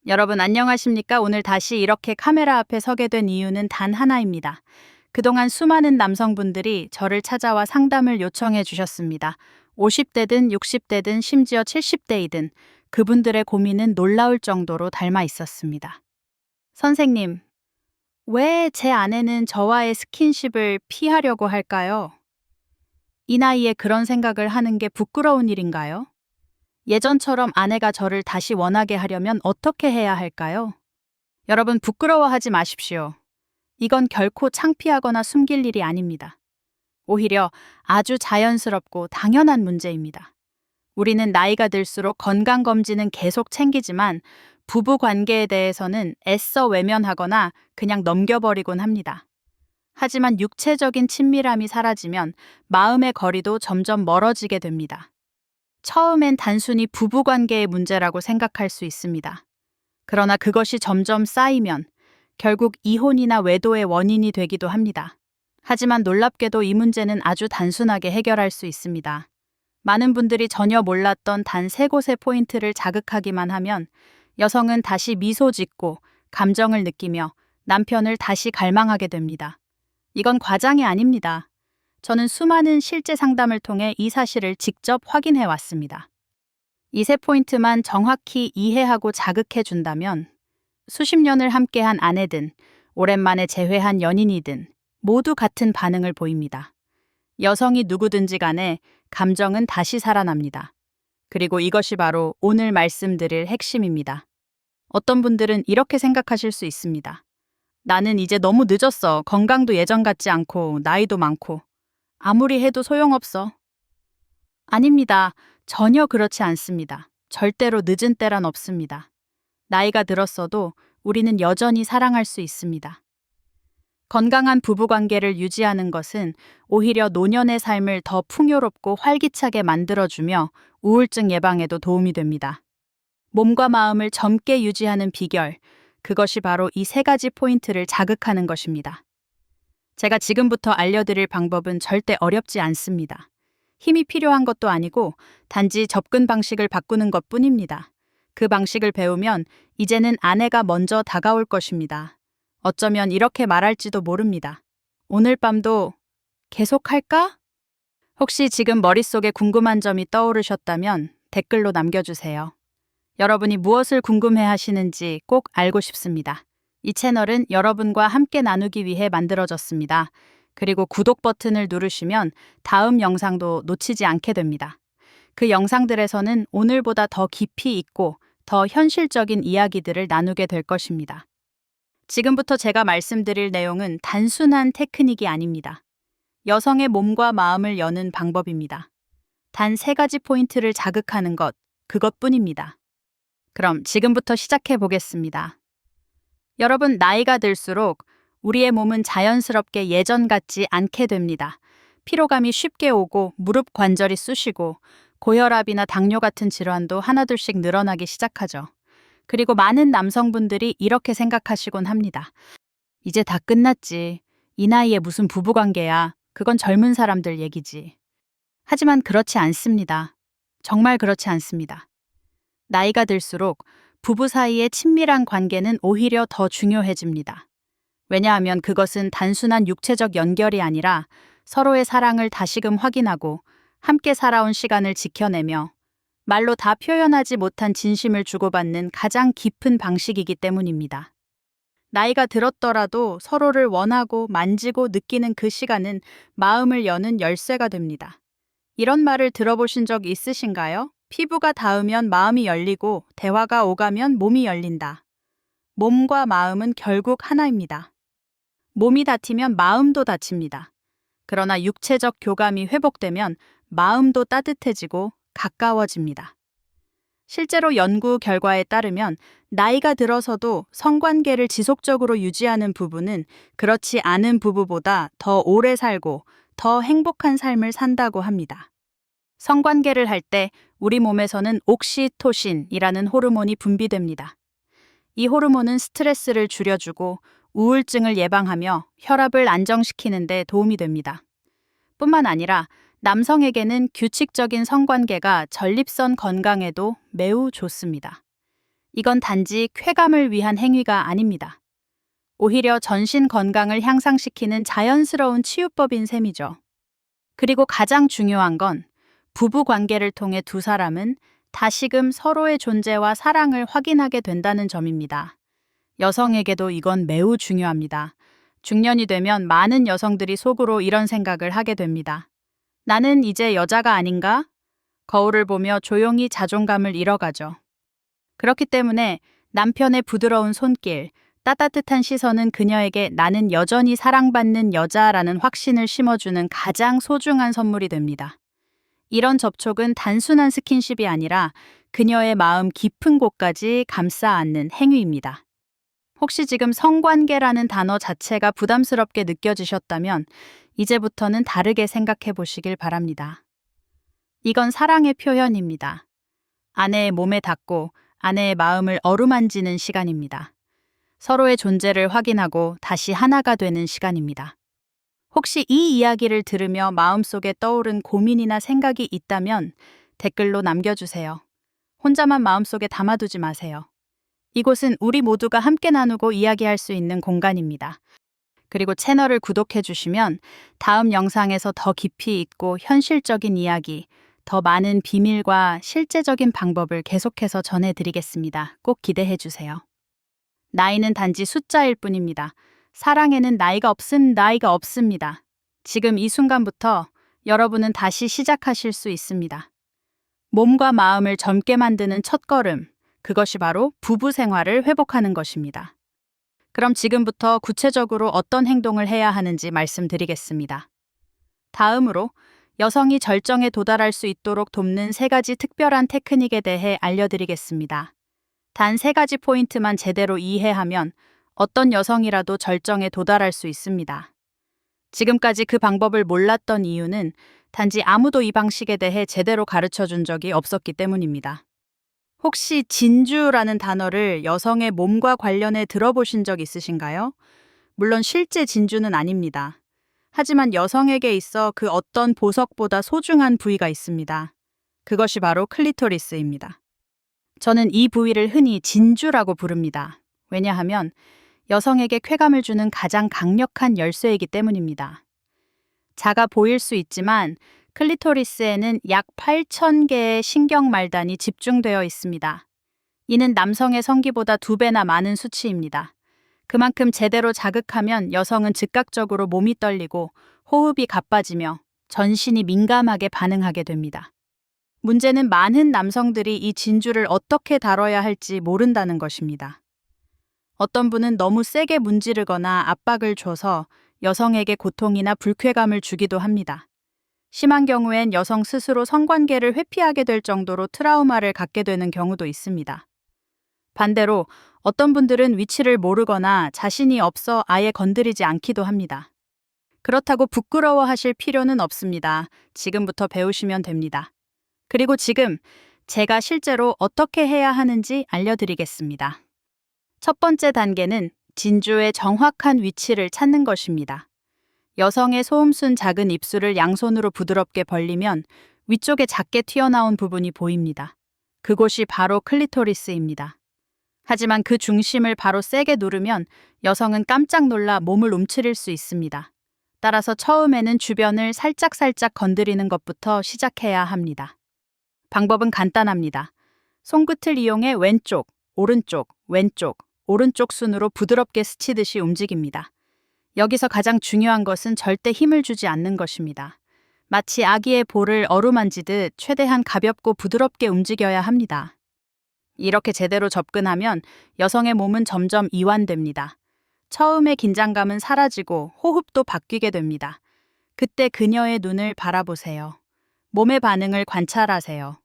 여러분 안녕하십니까? 오늘 다시 이렇게 카메라 앞에 서게 된 이유는 단 하나입니다. 그동안 수많은 남성분들이 저를 찾아와 상담을 요청해 주셨습니다. 50대든 60대든 심지어 70대이든 그분들의 고민은 놀라울 정도로 닮아 있었습니다. 선생님, 왜 제 아내는 저와의 스킨십을 피하려고 할까요? 이 나이에 그런 생각을 하는 게 부끄러운 일인가요? 예전처럼 아내가 저를 다시 원하게 하려면 어떻게 해야 할까요? 여러분 부끄러워하지 마십시오. 이건 결코 창피하거나 숨길 일이 아닙니다. 오히려 아주 자연스럽고 당연한 문제입니다. 우리는 나이가 들수록 건강검진은 계속 챙기지만 부부 관계에 대해서는 애써 외면하거나 그냥 넘겨버리곤 합니다. 하지만 육체적인 친밀함이 사라지면 마음의 거리도 점점 멀어지게 됩니다. 처음엔 단순히 부부 관계의 문제라고 생각할 수 있습니다. 그러나 그것이 점점 쌓이면 결국 이혼이나 외도의 원인이 되기도 합니다. 하지만 놀랍게도 이 문제는 아주 단순하게 해결할 수 있습니다. 많은 분들이 전혀 몰랐던 단 세 곳의 포인트를 자극하기만 하면 여성은 다시 미소 짓고 감정을 느끼며 남편을 다시 갈망하게 됩니다. 이건 과장이 아닙니다. 저는 수많은 실제 상담을 통해 이 사실을 직접 확인해 왔습니다. 이 세 포인트만 정확히 이해하고 자극해 준다면 수십 년을 함께한 아내든 오랜만에 재회한 연인이든 모두 같은 반응을 보입니다. 여성이 누구든지 간에 감정은 다시 살아납니다. 그리고 이것이 바로 오늘 말씀드릴 핵심입니다. 어떤 분들은 이렇게 생각하실 수 있습니다. 나는 이제 너무 늦었어. 건강도 예전 같지 않고 나이도 많고. 아무리 해도 소용없어. 아닙니다. 전혀 그렇지 않습니다. 절대로 늦은 때란 없습니다. 나이가 들었어도 우리는 여전히 사랑할 수 있습니다. 건강한 부부관계를 유지하는 것은 오히려 노년의 삶을 더 풍요롭고 활기차게 만들어주며 우울증 예방에도 도움이 됩니다. 몸과 마음을 젊게 유지하는 비결, 그것이 바로 이 세 가지 포인트를 자극하는 것입니다. 제가 지금부터 알려드릴 방법은 절대 어렵지 않습니다. 힘이 필요한 것도 아니고 단지 접근 방식을 바꾸는 것뿐입니다. 그 방식을 배우면 이제는 아내가 먼저 다가올 것입니다. 어쩌면 이렇게 말할지도 모릅니다. 오늘 밤도 계속할까? 혹시 지금 머릿속에 궁금한 점이 떠오르셨다면 댓글로 남겨주세요. 여러분이 무엇을 궁금해 하시는지 꼭 알고 싶습니다. 이 채널은 여러분과 함께 나누기 위해 만들어졌습니다. 그리고 구독 버튼을 누르시면 다음 영상도 놓치지 않게 됩니다. 그 영상들에서는 오늘보다 더 깊이 있고 더 현실적인 이야기들을 나누게 될 것입니다. 지금부터 제가 말씀드릴 내용은 단순한 테크닉이 아닙니다. 여성의 몸과 마음을 여는 방법입니다. 단 세 가지 포인트를 자극하는 것, 그것뿐입니다. 그럼 지금부터 시작해 보겠습니다. 여러분, 나이가 들수록 우리의 몸은 자연스럽게 예전 같지 않게 됩니다. 피로감이 쉽게 오고 무릎 관절이 쑤시고 고혈압이나 당뇨 같은 질환도 하나둘씩 늘어나기 시작하죠. 그리고 많은 남성분들이 이렇게 생각하시곤 합니다. 이제 다 끝났지. 이 나이에 무슨 부부관계야. 그건 젊은 사람들 얘기지. 하지만 그렇지 않습니다. 정말 그렇지 않습니다. 나이가 들수록 부부 사이의 친밀한 관계는 오히려 더 중요해집니다. 왜냐하면 그것은 단순한 육체적 연결이 아니라 서로의 사랑을 다시금 확인하고 함께 살아온 시간을 지켜내며 말로 다 표현하지 못한 진심을 주고받는 가장 깊은 방식이기 때문입니다. 나이가 들었더라도 서로를 원하고 만지고 느끼는 그 시간은 마음을 여는 열쇠가 됩니다. 이런 말을 들어보신 적 있으신가요? 피부가 닿으면 마음이 열리고 대화가 오가면 몸이 열린다. 몸과 마음은 결국 하나입니다. 몸이 다치면 마음도 다칩니다. 그러나 육체적 교감이 회복되면 마음도 따뜻해지고 가까워집니다. 실제로 연구 결과에 따르면 나이가 들어서도 성관계를 지속적으로 유지하는 부부는 그렇지 않은 부부보다 더 오래 살고 더 행복한 삶을 산다고 합니다. 성관계를 할 때 우리 몸에서는 옥시토신이라는 호르몬이 분비됩니다. 이 호르몬은 스트레스를 줄여주고 우울증을 예방하며 혈압을 안정시키는 데 도움이 됩니다. 뿐만 아니라 남성에게는 규칙적인 성관계가 전립선 건강에도 매우 좋습니다. 이건 단지 쾌감을 위한 행위가 아닙니다. 오히려 전신 건강을 향상시키는 자연스러운 치유법인 셈이죠. 그리고 가장 중요한 건 부부 관계를 통해 두 사람은 다시금 서로의 존재와 사랑을 확인하게 된다는 점입니다. 여성에게도 이건 매우 중요합니다. 중년이 되면 많은 여성들이 속으로 이런 생각을 하게 됩니다. 나는 이제 여자가 아닌가? 거울을 보며 조용히 자존감을 잃어가죠. 그렇기 때문에 남편의 부드러운 손길, 따뜻한 시선은 그녀에게 나는 여전히 사랑받는 여자라는 확신을 심어주는 가장 소중한 선물이 됩니다. 이런 접촉은 단순한 스킨십이 아니라 그녀의 마음 깊은 곳까지 감싸 안는 행위입니다. 혹시 지금 성관계라는 단어 자체가 부담스럽게 느껴지셨다면 이제부터는 다르게 생각해 보시길 바랍니다. 이건 사랑의 표현입니다. 아내의 몸에 닿고 아내의 마음을 어루만지는 시간입니다. 서로의 존재를 확인하고 다시 하나가 되는 시간입니다. 혹시 이 이야기를 들으며 마음속에 떠오른 고민이나 생각이 있다면 댓글로 남겨주세요. 혼자만 마음속에 담아두지 마세요. 이곳은 우리 모두가 함께 나누고 이야기할 수 있는 공간입니다. 그리고 채널을 구독해 주시면 다음 영상에서 더 깊이 있고 현실적인 이야기, 더 많은 비밀과 실제적인 방법을 계속해서 전해드리겠습니다. 꼭 기대해 주세요. 나이는 단지 숫자일 뿐입니다. 사랑에는 나이가 없습니다. 지금 이 순간부터 여러분은 다시 시작하실 수 있습니다. 몸과 마음을 젊게 만드는 첫걸음, 그것이 바로 부부 생활을 회복하는 것입니다. 그럼 지금부터 구체적으로 어떤 행동을 해야 하는지 말씀드리겠습니다. 다음으로 여성이 절정에 도달할 수 있도록 돕는 3가지 특별한 테크닉에 대해 알려드리겠습니다. 단 3가지 포인트만 제대로 이해하면 어떤 여성이라도 절정에 도달할 수 있습니다. 지금까지 그 방법을 몰랐던 이유는 단지 아무도 이 방식에 대해 제대로 가르쳐 준 적이 없었기 때문입니다. 혹시 진주라는 단어를 여성의 몸과 관련해 들어보신 적 있으신가요? 물론 실제 진주는 아닙니다. 하지만 여성에게 있어 그 어떤 보석보다 소중한 부위가 있습니다. 그것이 바로 클리토리스입니다. 저는 이 부위를 흔히 진주라고 부릅니다. 왜냐하면 여성에게 쾌감을 주는 가장 강력한 열쇠이기 때문입니다. 작아 보일 수 있지만 클리토리스에는 약 8,000개의 신경말단이 집중되어 있습니다. 이는 남성의 성기보다 2배나 많은 수치입니다. 그만큼 제대로 자극하면 여성은 즉각적으로 몸이 떨리고 호흡이 가빠지며 전신이 민감하게 반응하게 됩니다. 문제는 많은 남성들이 이 진주를 어떻게 다뤄야 할지 모른다는 것입니다. 어떤 분은 너무 세게 문지르거나 압박을 줘서 여성에게 고통이나 불쾌감을 주기도 합니다. 심한 경우엔 여성 스스로 성관계를 회피하게 될 정도로 트라우마를 갖게 되는 경우도 있습니다. 반대로 어떤 분들은 위치를 모르거나 자신이 없어 아예 건드리지 않기도 합니다. 그렇다고 부끄러워하실 필요는 없습니다. 지금부터 배우시면 됩니다. 그리고 지금 제가 실제로 어떻게 해야 하는지 알려드리겠습니다. 첫 번째 단계는 진주의 정확한 위치를 찾는 것입니다. 여성의 소음순 작은 입술을 양손으로 부드럽게 벌리면 위쪽에 작게 튀어나온 부분이 보입니다. 그곳이 바로 클리토리스입니다. 하지만 그 중심을 바로 세게 누르면 여성은 깜짝 놀라 몸을 움츠릴 수 있습니다. 따라서 처음에는 주변을 살짝살짝 건드리는 것부터 시작해야 합니다. 방법은 간단합니다. 손끝을 이용해 왼쪽, 오른쪽, 왼쪽, 오른쪽 순으로 부드럽게 스치듯이 움직입니다. 여기서 가장 중요한 것은 절대 힘을 주지 않는 것입니다. 마치 아기의 볼을 어루만지듯 최대한 가볍고 부드럽게 움직여야 합니다. 이렇게 제대로 접근하면 여성의 몸은 점점 이완됩니다. 처음의 긴장감은 사라지고 호흡도 바뀌게 됩니다. 그때 그녀의 눈을 바라보세요. 몸의 반응을 관찰하세요.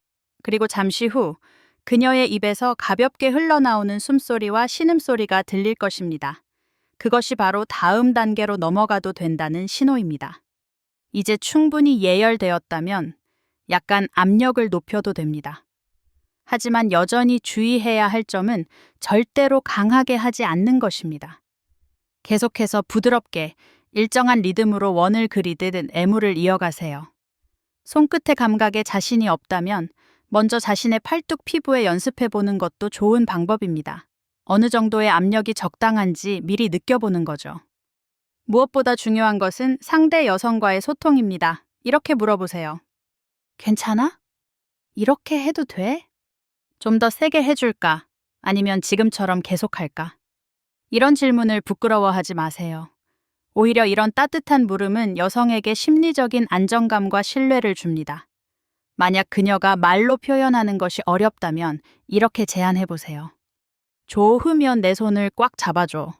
그리고 잠시 후 그녀의 입에서 가볍게 흘러나오는 숨소리와 신음소리가 들릴 것입니다. 그것이 바로 다음 단계로 넘어가도 된다는 신호입니다. 이제 충분히 예열되었다면 약간 압력을 높여도 됩니다. 하지만 여전히 주의해야 할 점은 절대로 강하게 하지 않는 것입니다. 계속해서 부드럽게 일정한 리듬으로 원을 그리듯 애무를 이어가세요. 손끝의 감각에 자신이 없다면 먼저 자신의 팔뚝 피부에 연습해 보는 것도 좋은 방법입니다. 어느 정도의 압력이 적당한지 미리 느껴보는 거죠. 무엇보다 중요한 것은 상대 여성과의 소통입니다. 이렇게 물어보세요. 괜찮아? 이렇게 해도 돼? 좀 더 세게 해줄까? 아니면 지금처럼 계속할까? 이런 질문을 부끄러워하지 마세요. 오히려 이런 따뜻한 물음은 여성에게 심리적인 안정감과 신뢰를 줍니다. 만약 그녀가 말로 표현하는 것이 어렵다면 이렇게 제안해 보세요. 좋으면 내 손을 꽉 잡아줘.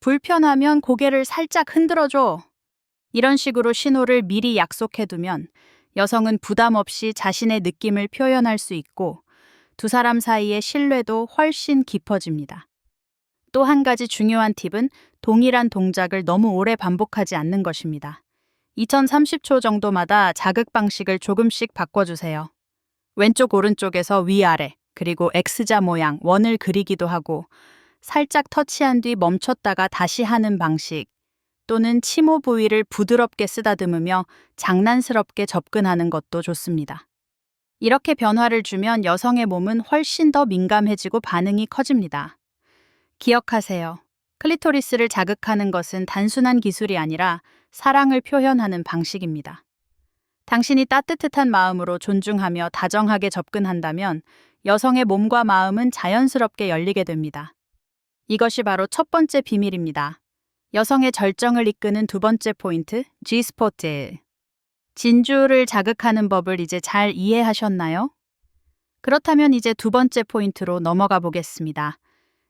불편하면 고개를 살짝 흔들어줘. 이런 식으로 신호를 미리 약속해두면 여성은 부담 없이 자신의 느낌을 표현할 수 있고 두 사람 사이의 신뢰도 훨씬 깊어집니다. 또 한 가지 중요한 팁은 동일한 동작을 너무 오래 반복하지 않는 것입니다. 2030초 정도마다 자극 방식을 조금씩 바꿔주세요. 왼쪽 오른쪽에서 위아래, 그리고 X자 모양, 원을 그리기도 하고 살짝 터치한 뒤 멈췄다가 다시 하는 방식, 또는 치모 부위를 부드럽게 쓰다듬으며 장난스럽게 접근하는 것도 좋습니다. 이렇게 변화를 주면 여성의 몸은 훨씬 더 민감해지고 반응이 커집니다. 기억하세요. 클리토리스를 자극하는 것은 단순한 기술이 아니라 사랑을 표현하는 방식입니다. 당신이 따뜻한 마음으로 존중하며 다정하게 접근한다면 여성의 몸과 마음은 자연스럽게 열리게 됩니다. 이것이 바로 첫 번째 비밀입니다. 여성의 절정을 이끄는 두 번째 포인트, G스포트. 진주를 자극하는 법을 이제 잘 이해하셨나요? 그렇다면 이제 두 번째 포인트로 넘어가 보겠습니다.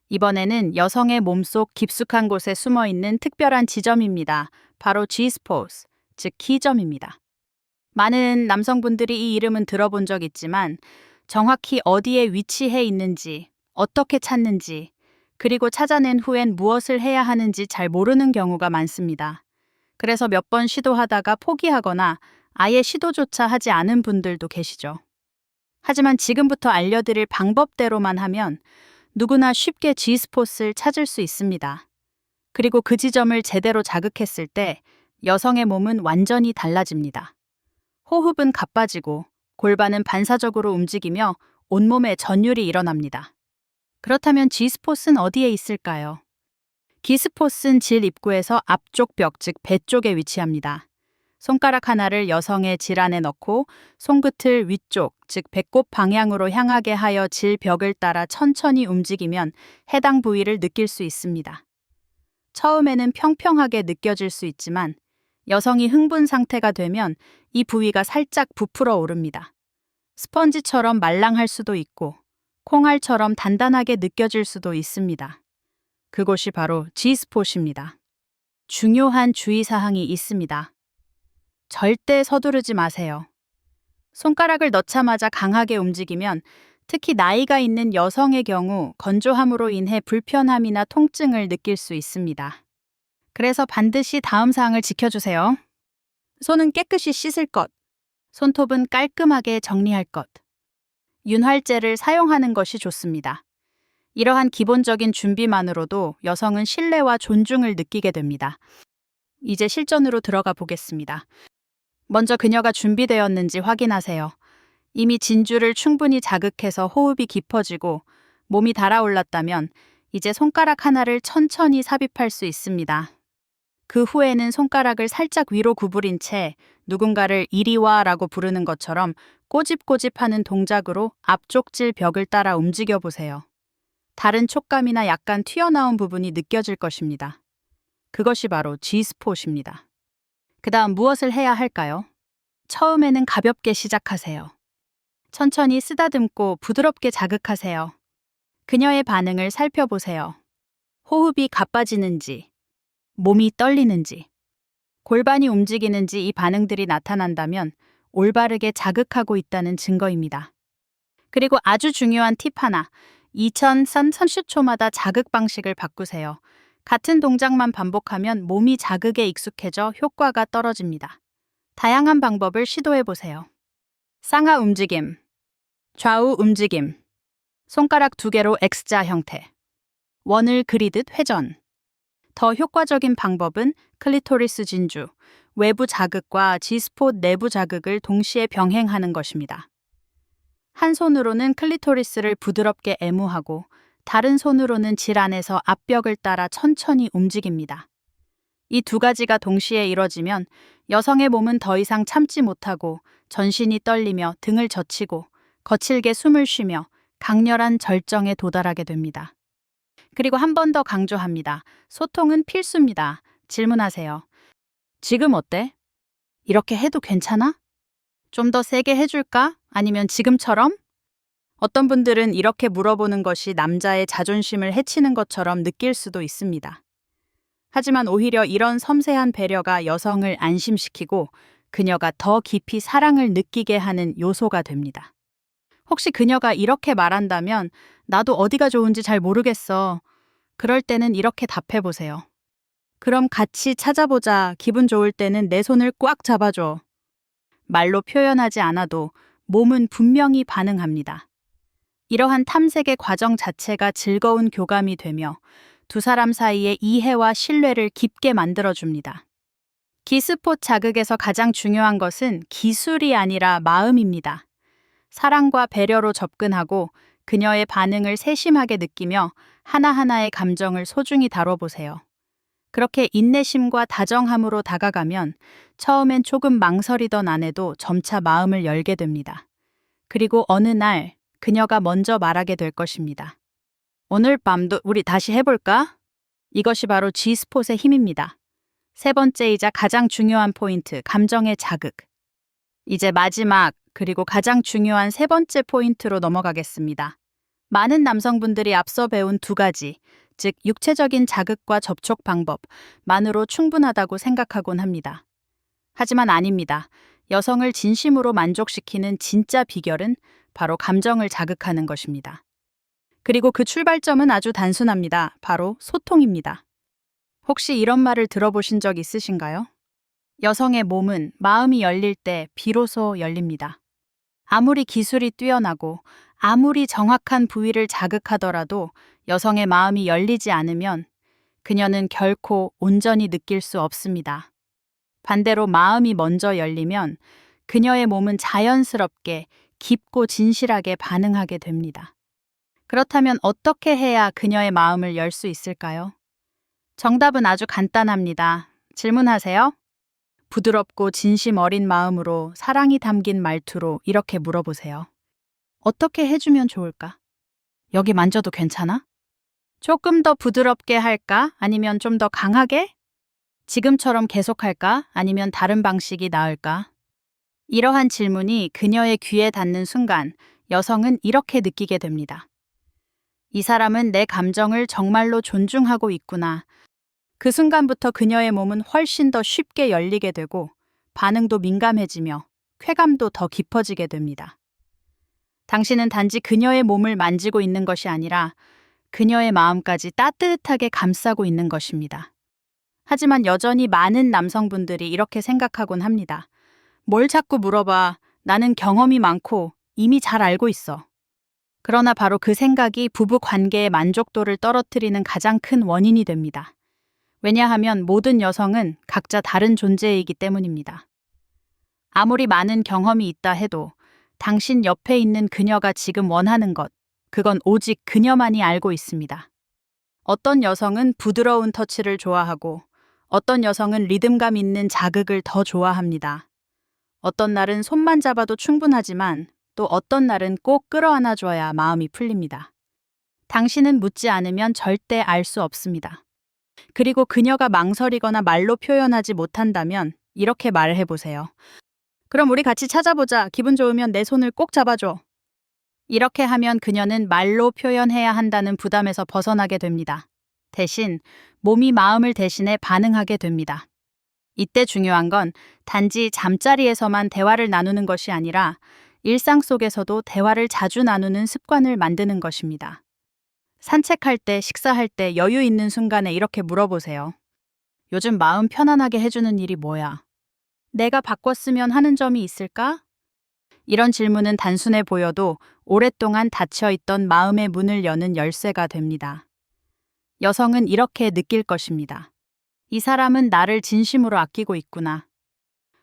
이번에는 여성의 몸속 깊숙한 곳에 숨어 있는 특별한 지점입니다. 바로 G스포트, 즉 키점입니다. 많은 남성분들이 이 이름은 들어본 적 있지만 정확히 어디에 위치해 있는지, 어떻게 찾는지, 그리고 찾아낸 후엔 무엇을 해야 하는지 잘 모르는 경우가 많습니다. 그래서 몇 번 시도하다가 포기하거나 아예 시도조차 하지 않은 분들도 계시죠. 하지만 지금부터 알려드릴 방법대로만 하면 누구나 쉽게 G스폿을 찾을 수 있습니다. 그리고 그 지점을 제대로 자극했을 때 여성의 몸은 완전히 달라집니다. 호흡은 가빠지고 골반은 반사적으로 움직이며 온몸에 전율이 일어납니다. 그렇다면 G스폿은 어디에 있을까요? G스폿은 질 입구에서 앞쪽 벽, 즉 배 쪽에 위치합니다. 손가락 하나를 여성의 질 안에 넣고 손끝을 위쪽, 즉 배꼽 방향으로 향하게 하여 질 벽을 따라 천천히 움직이면 해당 부위를 느낄 수 있습니다. 처음에는 평평하게 느껴질 수 있지만 여성이 흥분 상태가 되면 이 부위가 살짝 부풀어 오릅니다. 스펀지처럼 말랑할 수도 있고 콩알처럼 단단하게 느껴질 수도 있습니다. 그곳이 바로 G스폿입니다. 중요한 주의사항이 있습니다. 절대 서두르지 마세요. 손가락을 넣자마자 강하게 움직이면 특히 나이가 있는 여성의 경우 건조함으로 인해 불편함이나 통증을 느낄 수 있습니다. 그래서 반드시 다음 사항을 지켜주세요. 손은 깨끗이 씻을 것, 손톱은 깔끔하게 정리할 것, 윤활제를 사용하는 것이 좋습니다. 이러한 기본적인 준비만으로도 여성은 신뢰와 존중을 느끼게 됩니다. 이제 실전으로 들어가 보겠습니다. 먼저 그녀가 준비되었는지 확인하세요. 이미 진주를 충분히 자극해서 호흡이 깊어지고 몸이 달아올랐다면 이제 손가락 하나를 천천히 삽입할 수 있습니다. 그 후에는 손가락을 살짝 위로 구부린 채 누군가를 이리 와라고 부르는 것처럼 꼬집꼬집하는 동작으로 앞쪽질 벽을 따라 움직여 보세요. 다른 촉감이나 약간 튀어나온 부분이 느껴질 것입니다. 그것이 바로 G스폿입니다. 그 다음 무엇을 해야 할까요? 처음에는 가볍게 시작하세요. 천천히 쓰다듬고 부드럽게 자극하세요. 그녀의 반응을 살펴보세요. 호흡이 가빠지는지, 몸이 떨리는지, 골반이 움직이는지 이 반응들이 나타난다면 올바르게 자극하고 있다는 증거입니다. 그리고 아주 중요한 팁 하나, 2030초마다 자극 방식을 바꾸세요. 같은 동작만 반복하면 몸이 자극에 익숙해져 효과가 떨어집니다. 다양한 방법을 시도해보세요. 쌍하 움직임, 좌우 움직임, 손가락 두 개로 X자 형태, 원을 그리듯 회전. 더 효과적인 방법은 클리토리스 진주, 외부 자극과 G스폿 내부 자극을 동시에 병행하는 것입니다. 한 손으로는 클리토리스를 부드럽게 애무하고 다른 손으로는 질안에서 앞벽을 따라 천천히 움직입니다. 이 두 가지가 동시에 이뤄지면 여성의 몸은 더 이상 참지 못하고 전신이 떨리며 등을 젖히고 거칠게 숨을 쉬며 강렬한 절정에 도달하게 됩니다. 그리고 한 번 더 강조합니다. 소통은 필수입니다. 질문하세요. 지금 어때? 이렇게 해도 괜찮아? 좀 더 세게 해줄까? 아니면 지금처럼? 어떤 분들은 이렇게 물어보는 것이 남자의 자존심을 해치는 것처럼 느낄 수도 있습니다. 하지만 오히려 이런 섬세한 배려가 여성을 안심시키고 그녀가 더 깊이 사랑을 느끼게 하는 요소가 됩니다. 혹시 그녀가 이렇게 말한다면 나도 어디가 좋은지 잘 모르겠어. 그럴 때는 이렇게 답해보세요. 그럼 같이 찾아보자. 기분 좋을 때는 내 손을 꽉 잡아줘. 말로 표현하지 않아도 몸은 분명히 반응합니다. 이러한 탐색의 과정 자체가 즐거운 교감이 되며 두 사람 사이의 이해와 신뢰를 깊게 만들어줍니다. 기스포 자극에서 가장 중요한 것은 기술이 아니라 마음입니다. 사랑과 배려로 접근하고 그녀의 반응을 세심하게 느끼며 하나하나의 감정을 소중히 다뤄보세요. 그렇게 인내심과 다정함으로 다가가면 처음엔 조금 망설이던 아내도 점차 마음을 열게 됩니다. 그리고 어느 날 그녀가 먼저 말하게 될 것입니다. 오늘 밤도 우리 다시 해볼까? 이것이 바로 G스폿의 힘입니다. 세 번째이자 가장 중요한 포인트, 감정의 자극. 이제 마지막 그리고 가장 중요한 세 번째 포인트로 넘어가겠습니다. 많은 남성분들이 앞서 배운 두 가지, 즉 육체적인 자극과 접촉 방법만으로 충분하다고 생각하곤 합니다. 하지만 아닙니다. 여성을 진심으로 만족시키는 진짜 비결은 바로 감정을 자극하는 것입니다. 그리고 그 출발점은 아주 단순합니다. 바로 소통입니다. 혹시 이런 말을 들어보신 적 있으신가요? 여성의 몸은 마음이 열릴 때 비로소 열립니다. 아무리 기술이 뛰어나고 아무리 정확한 부위를 자극하더라도 여성의 마음이 열리지 않으면 그녀는 결코 온전히 느낄 수 없습니다. 반대로 마음이 먼저 열리면 그녀의 몸은 자연스럽게 깊고 진실하게 반응하게 됩니다. 그렇다면 어떻게 해야 그녀의 마음을 열 수 있을까요? 정답은 아주 간단합니다. 질문하세요. 부드럽고 진심 어린 마음으로 사랑이 담긴 말투로 이렇게 물어보세요. 어떻게 해주면 좋을까? 여기 만져도 괜찮아? 조금 더 부드럽게 할까? 아니면 좀 더 강하게? 지금처럼 계속할까? 아니면 다른 방식이 나을까? 이러한 질문이 그녀의 귀에 닿는 순간 여성은 이렇게 느끼게 됩니다. 이 사람은 내 감정을 정말로 존중하고 있구나. 그 순간부터 그녀의 몸은 훨씬 더 쉽게 열리게 되고 반응도 민감해지며 쾌감도 더 깊어지게 됩니다. 당신은 단지 그녀의 몸을 만지고 있는 것이 아니라 그녀의 마음까지 따뜻하게 감싸고 있는 것입니다. 하지만 여전히 많은 남성분들이 이렇게 생각하곤 합니다. 뭘 자꾸 물어봐. 나는 경험이 많고 이미 잘 알고 있어. 그러나 바로 그 생각이 부부 관계의 만족도를 떨어뜨리는 가장 큰 원인이 됩니다. 왜냐하면 모든 여성은 각자 다른 존재이기 때문입니다. 아무리 많은 경험이 있다 해도 당신 옆에 있는 그녀가 지금 원하는 것, 그건 오직 그녀만이 알고 있습니다. 어떤 여성은 부드러운 터치를 좋아하고 어떤 여성은 리듬감 있는 자극을 더 좋아합니다. 어떤 날은 손만 잡아도 충분하지만 또 어떤 날은 꼭 끌어안아줘야 마음이 풀립니다. 당신은 묻지 않으면 절대 알 수 없습니다. 그리고 그녀가 망설이거나 말로 표현하지 못한다면 이렇게 말을 해보세요. 그럼 우리 같이 찾아보자. 기분 좋으면 내 손을 꼭 잡아줘. 이렇게 하면 그녀는 말로 표현해야 한다는 부담에서 벗어나게 됩니다. 대신 몸이 마음을 대신해 반응하게 됩니다. 이때 중요한 건 단지 잠자리에서만 대화를 나누는 것이 아니라 일상 속에서도 대화를 자주 나누는 습관을 만드는 것입니다. 산책할 때, 식사할 때 여유 있는 순간에 이렇게 물어보세요. 요즘 마음 편안하게 해주는 일이 뭐야? 내가 바꿨으면 하는 점이 있을까? 이런 질문은 단순해 보여도 오랫동안 닫혀있던 마음의 문을 여는 열쇠가 됩니다. 여성은 이렇게 느낄 것입니다. 이 사람은 나를 진심으로 아끼고 있구나.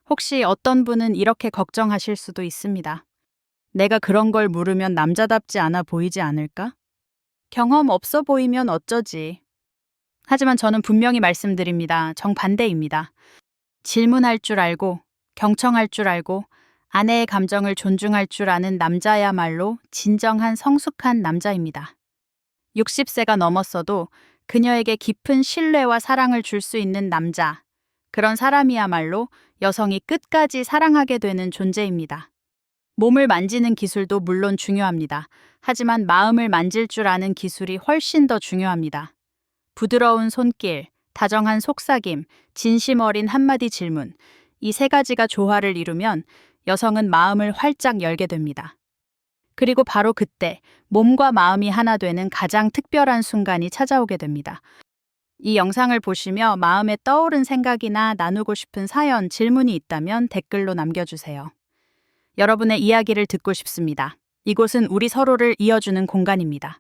혹시 어떤 분은 이렇게 걱정하실 수도 있습니다. 내가 그런 걸 물으면 남자답지 않아 보이지 않을까? 경험 없어 보이면 어쩌지. 하지만 저는 분명히 말씀드립니다. 정반대입니다. 질문할 줄 알고, 경청할 줄 알고, 아내의 감정을 존중할 줄 아는 남자야말로 진정한 성숙한 남자입니다. 60세가 넘었어도 그녀에게 깊은 신뢰와 사랑을 줄 수 있는 남자. 그런 사람이야말로 여성이 끝까지 사랑하게 되는 존재입니다. 몸을 만지는 기술도 물론 중요합니다. 하지만 마음을 만질 줄 아는 기술이 훨씬 더 중요합니다. 부드러운 손길, 다정한 속삭임, 진심 어린 한마디 질문. 이 세 가지가 조화를 이루면 여성은 마음을 활짝 열게 됩니다. 그리고 바로 그때 몸과 마음이 하나 되는 가장 특별한 순간이 찾아오게 됩니다. 이 영상을 보시며 마음에 떠오른 생각이나 나누고 싶은 사연, 질문이 있다면 댓글로 남겨주세요. 여러분의 이야기를 듣고 싶습니다. 이곳은 우리 서로를 이어주는 공간입니다.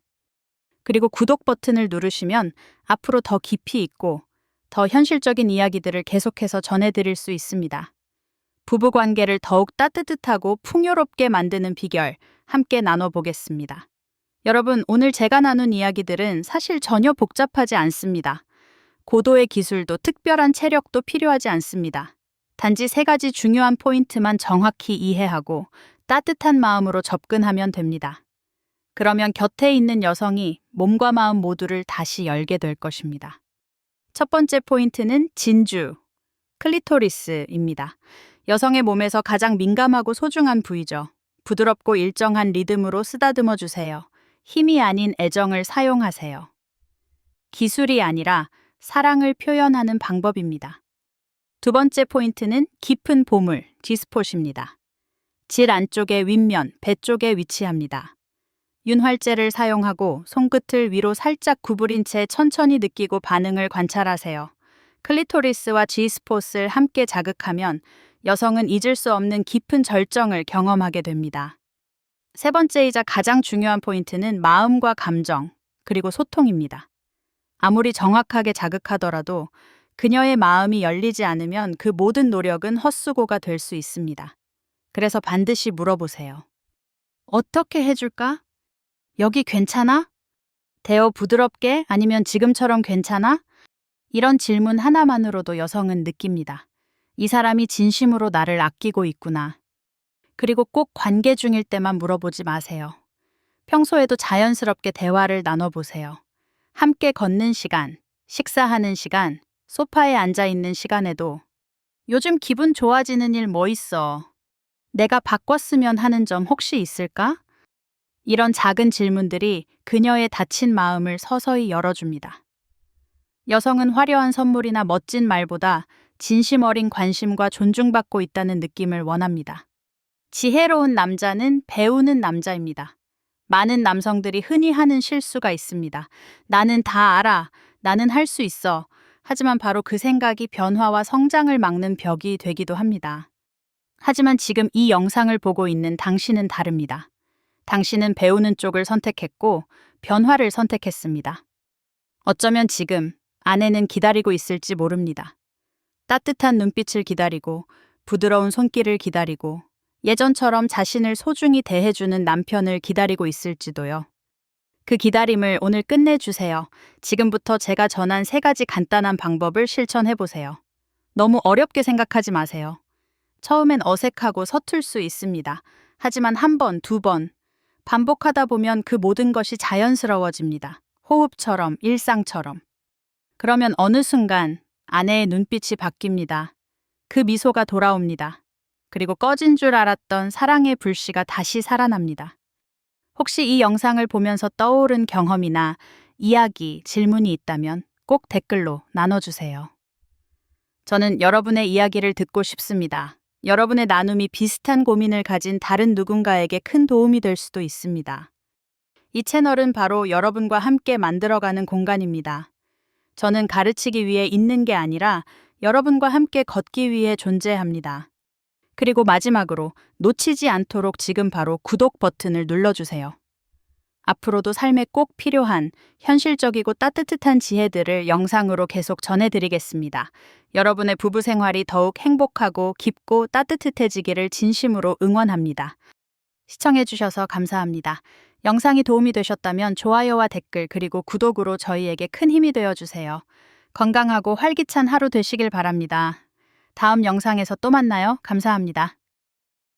그리고 구독 버튼을 누르시면 앞으로 더 깊이 있고 더 현실적인 이야기들을 계속해서 전해드릴 수 있습니다. 부부관계를 더욱 따뜻하고 풍요롭게 만드는 비결 함께 나눠보겠습니다. 여러분, 오늘 제가 나눈 이야기들은 사실 전혀 복잡하지 않습니다. 고도의 기술도 특별한 체력도 필요하지 않습니다. 단지 세 가지 중요한 포인트만 정확히 이해하고 따뜻한 마음으로 접근하면 됩니다. 그러면 곁에 있는 여성이 몸과 마음 모두를 다시 열게 될 것입니다. 첫 번째 포인트는 진주, 클리토리스입니다. 여성의 몸에서 가장 민감하고 소중한 부위죠. 부드럽고 일정한 리듬으로 쓰다듬어 주세요. 힘이 아닌 애정을 사용하세요. 기술이 아니라 사랑을 표현하는 방법입니다. 두 번째 포인트는 깊은 보물, G스폿입니다. 질 안쪽의 윗면, 배 쪽에 위치합니다. 윤활제를 사용하고 손끝을 위로 살짝 구부린 채 천천히 느끼고 반응을 관찰하세요. 클리토리스와 G스폿을 함께 자극하면 여성은 잊을 수 없는 깊은 절정을 경험하게 됩니다. 세 번째이자 가장 중요한 포인트는 마음과 감정, 그리고 소통입니다. 아무리 정확하게 자극하더라도 그녀의 마음이 열리지 않으면 그 모든 노력은 헛수고가 될 수 있습니다. 그래서 반드시 물어보세요. 어떻게 해줄까? 여기 괜찮아? 대어 부드럽게 아니면 지금처럼 괜찮아? 이런 질문 하나만으로도 여성은 느낍니다. 이 사람이 진심으로 나를 아끼고 있구나. 그리고 꼭 관계 중일 때만 물어보지 마세요. 평소에도 자연스럽게 대화를 나눠보세요. 함께 걷는 시간, 식사하는 시간, 소파에 앉아 있는 시간에도 요즘 기분 좋아지는 일 뭐 있어? 내가 바꿨으면 하는 점 혹시 있을까? 이런 작은 질문들이 그녀의 닫힌 마음을 서서히 열어줍니다. 여성은 화려한 선물이나 멋진 말보다 진심 어린 관심과 존중받고 있다는 느낌을 원합니다. 지혜로운 남자는 배우는 남자입니다. 많은 남성들이 흔히 하는 실수가 있습니다. 나는 다 알아. 나는 할 수 있어. 하지만 바로 그 생각이 변화와 성장을 막는 벽이 되기도 합니다. 하지만 지금 이 영상을 보고 있는 당신은 다릅니다. 당신은 배우는 쪽을 선택했고 변화를 선택했습니다. 어쩌면 지금 아내는 기다리고 있을지 모릅니다. 따뜻한 눈빛을 기다리고 부드러운 손길을 기다리고 예전처럼 자신을 소중히 대해주는 남편을 기다리고 있을지도요. 그 기다림을 오늘 끝내주세요. 지금부터 제가 전한 세 가지 간단한 방법을 실천해보세요. 너무 어렵게 생각하지 마세요. 처음엔 어색하고 서툴 수 있습니다. 하지만 한 번, 두 번, 반복하다 보면 그 모든 것이 자연스러워집니다. 호흡처럼, 일상처럼. 그러면 어느 순간 아내의 눈빛이 바뀝니다. 그 미소가 돌아옵니다. 그리고 꺼진 줄 알았던 사랑의 불씨가 다시 살아납니다. 혹시 이 영상을 보면서 떠오른 경험이나 이야기, 질문이 있다면 꼭 댓글로 나눠주세요. 저는 여러분의 이야기를 듣고 싶습니다. 여러분의 나눔이 비슷한 고민을 가진 다른 누군가에게 큰 도움이 될 수도 있습니다. 이 채널은 바로 여러분과 함께 만들어가는 공간입니다. 저는 가르치기 위해 있는 게 아니라 여러분과 함께 걷기 위해 존재합니다. 그리고 마지막으로 놓치지 않도록 지금 바로 구독 버튼을 눌러주세요. 앞으로도 삶에 꼭 필요한 현실적이고 따뜻한 지혜들을 영상으로 계속 전해드리겠습니다. 여러분의 부부 생활이 더욱 행복하고 깊고 따뜻해지기를 진심으로 응원합니다. 시청해주셔서 감사합니다. 영상이 도움이 되셨다면 좋아요와 댓글 그리고 구독으로 저희에게 큰 힘이 되어주세요. 건강하고 활기찬 하루 되시길 바랍니다. 다음 영상에서 또 만나요. 감사합니다.